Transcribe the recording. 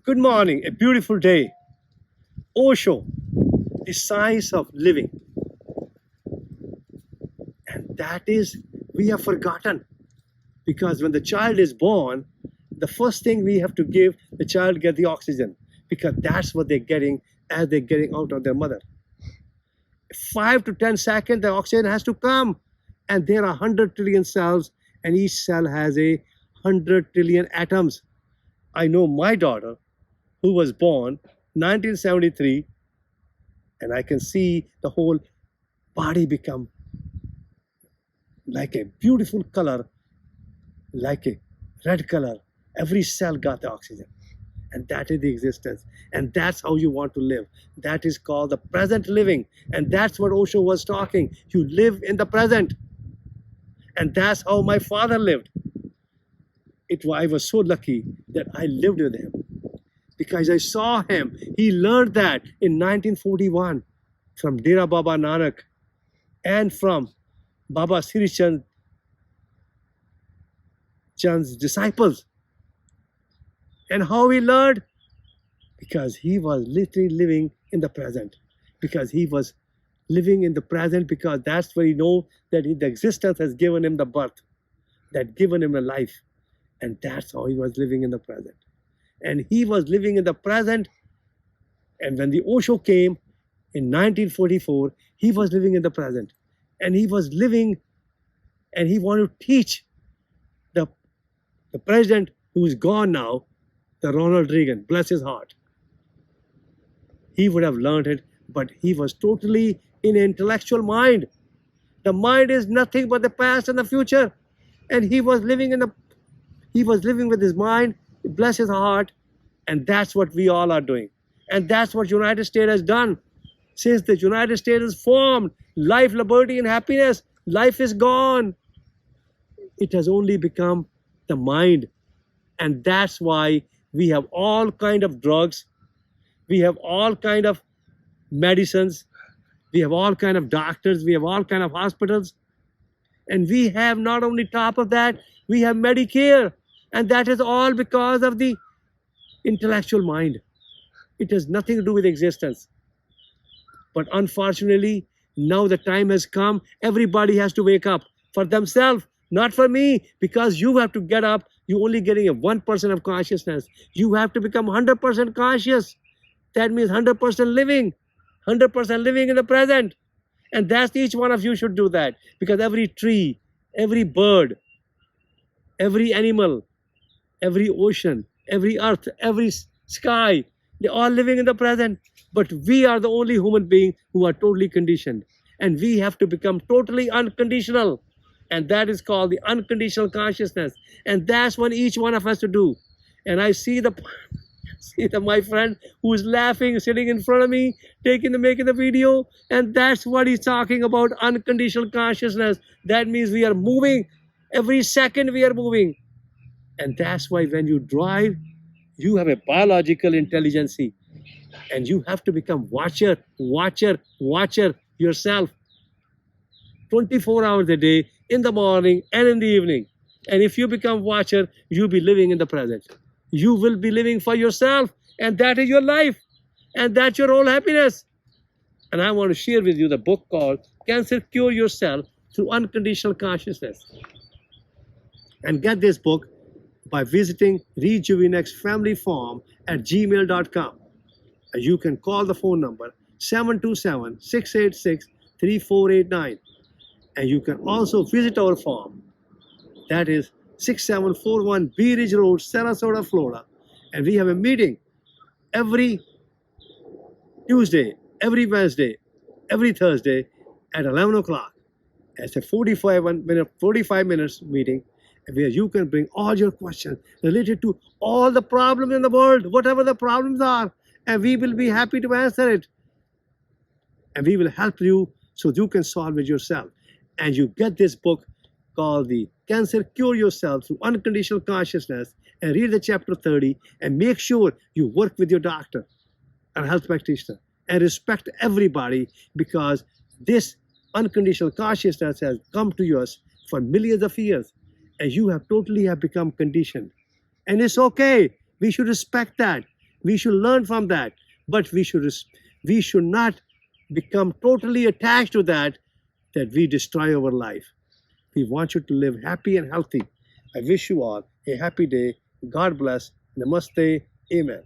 Good morning, a beautiful day. Osho, the science of living. And that is, we have forgotten. Because when the child is born, the first thing we have to give the child get the oxygen. Because that's what they're getting as they're getting out of their mother. 5 to 10 seconds, the oxygen has to come. And there are 100 trillion cells, and each cell has 100 trillion atoms. I know my daughter, who was born 1973, and I can see the whole body become like a beautiful color, like a red color. Every cell got the oxygen. And that is the existence. And that's how you want to live. That is called the present living. And that's what Osho was talking. You live in the present. And that's how my father lived. I was so lucky that I lived with him. Because I saw him. He learned that in 1941 from Dera Baba Nanak and from Baba Sri Chand's disciples. And how he learned? Because he was literally living in the present. Because he was living in the present, because that's where he knows that the existence has given him the birth, that given him a life. And that's how he was living in the present. And he was living in the present. And when the Osho came in 1944, he was living in the present. And he was living, and he wanted to teach the president who is gone now, the Ronald Reagan, bless his heart. He would have learned it, but he was totally in an intellectual mind. The mind is nothing but the past and the future. And he was living with his mind, bless his heart, and that's what we all are doing. And that's what United States has done. Since the United States is formed, life, liberty, and happiness, life is gone. It has only become the mind. And that's why we have all kind of drugs. We have all kind of medicines. We have all kind of doctors. We have all kind of hospitals. And we have not only top of that, we have Medicare. And that is all because of the intellectual mind. It has nothing to do with existence. But unfortunately, now the time has come. Everybody has to wake up for themselves, not for me, because you have to get up. You're only getting a 1% of consciousness. You have to become 100% conscious. That means 100% living, 100% living in the present. And that's each one of you should do that, because every tree, every bird, every animal, every ocean, every earth, every sky, they're all living in the present. But we are the only human beings who are totally conditioned. And we have to become totally unconditional. And that is called the unconditional consciousness. And that's what each one of us to do. And I see my friend who is laughing, sitting in front of me, making the video. And that's what he's talking about, unconditional consciousness. That means we are moving. Every second we are moving. And that's why when you drive, you have a biological intelligence. And you have to become watcher yourself. 24 hours a day, in the morning and in the evening. And if you become watcher, you'll be living in the present. You will be living for yourself, and that is your life. And that's your whole happiness. And I want to share with you the book called Cancer Cure Yourself Through Unconditional Consciousness. And get this book by visiting rejuvenexfamilyfarm@gmail.com. And you can call the phone number 727-686-3489. And you can also visit our farm. That is 6741 Bee Ridge Road, Sarasota, Florida. And we have a meeting every Tuesday, every Wednesday, every Thursday at 11 o'clock. It's a 45 minutes meeting where you can bring all your questions related to all the problems in the world, whatever the problems are, and we will be happy to answer it. And we will help you so you can solve it yourself. And you get this book called the Cancer Cure Yourself Through Unconditional Consciousness, and read the chapter 30, and make sure you work with your doctor and health practitioner and respect everybody, because this unconditional consciousness has come to us for millions of years, and you have totally become conditioned. And it's okay. We should respect that. We should learn from that, but we should not become totally attached to that we destroy our life. We want you to live happy and healthy. I wish you all a happy day. God bless. Namaste. Amen.